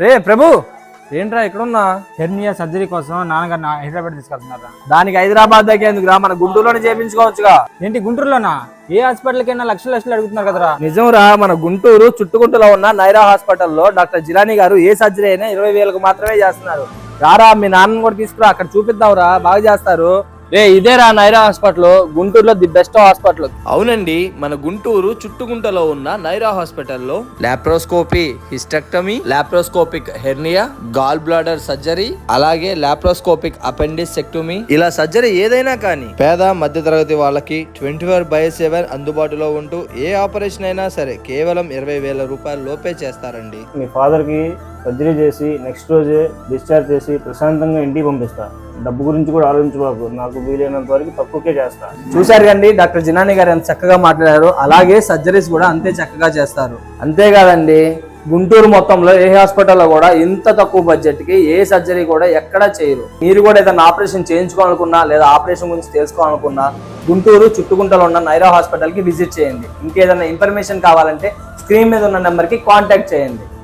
రే ప్రభు ఏంట్రా ఎక్కడున్నా? Hernia surgery కోసం నాన్నగారు హైదరాబాద్ తీసుకెళ్తున్నారా? దానికి హైదరాబాద్ దగ్గర ఎందుకురా, మన గుంటూరులోనే చేయించుకోవచ్చుగా. ఏంటి గుంటూరులోనా? ఏ హాస్పిటల్కైనా లక్షలు లక్షలు అడుగుతున్నారు కదరా. నిజంరా, మన గుంటూరు చుట్టుకుంటలో ఉన్న నైరా హాస్పిటల్లో డాక్టర్ జిలానీ గారు ఏ సర్జరీ అయినా 20,000కు మాత్రమే చేస్తున్నారు. రారా, మీ నాన్నని కూడా తీసుకురా, అక్కడ చూపిద్దాంరా, బాగా చేస్తారు. రే ఇదేరా నైరా హాస్పిటల్, గుంటూరులో ది బెస్ట్ హాస్పిటల్. అవునండి, మన గుంటూరు చుట్టుకుంటలో ఉన్న నైరా హాస్పిటల్లో laparoscopy, hysterectomy, laparoscopic hernia, gall bladder surgery, అలాగే లాప్రోస్కోపిక్ అపెండిసెక్టమీ, ఇలా సర్జరీ ఏదైనా కానీ పేద మధ్య తరగతి వాళ్ళకి 24/7 అందుబాటులో ఉంటూ ఏ ఆపరేషన్ అయినా సరే కేవలం 20,000 రూపాయల లోపే చేస్తారండి. మీ ఫాదర్కి సర్జరీ చేసి నెక్స్ట్ రోజే డిశ్చార్జ్ చేసి ప్రశాంతంగా ఇంటికి పంపిస్తా. డబ్బు గురించి కూడా ఆలోచించబాకు, నాకు వీలైనంత వరకు తక్కువకే చేస్తా. చూశారు కండి డాక్టర్ జిలానీ గారు ఎంత చక్కగా మాట్లాడారు. అలాగే సర్జరీస్ కూడా అంతే చక్కగా చేస్తారు. అంతేకాదండి, గుంటూరు మొత్తంలో ఏ హాస్పిటల్లో కూడా ఇంత తక్కువ బడ్జెట్ కి ఏ సర్జరీ కూడా ఎక్కడా చేయరు. మీరు కూడా ఏదైనా ఆపరేషన్ చేయించుకోవాలనుకున్నా లేదా ఆపరేషన్ గురించి తెలుసుకోవాలనుకున్నా గుంటూరు చుట్టుకుంటలో ఉన్న నైరా హాస్పిటల్ కి విజిట్ చేయండి. ఇంకేదైనా ఇన్ఫర్మేషన్ కావాలంటే స్క్రీన్ మీద ఉన్న నెంబర్ కి కాంటాక్ట్ చేయండి.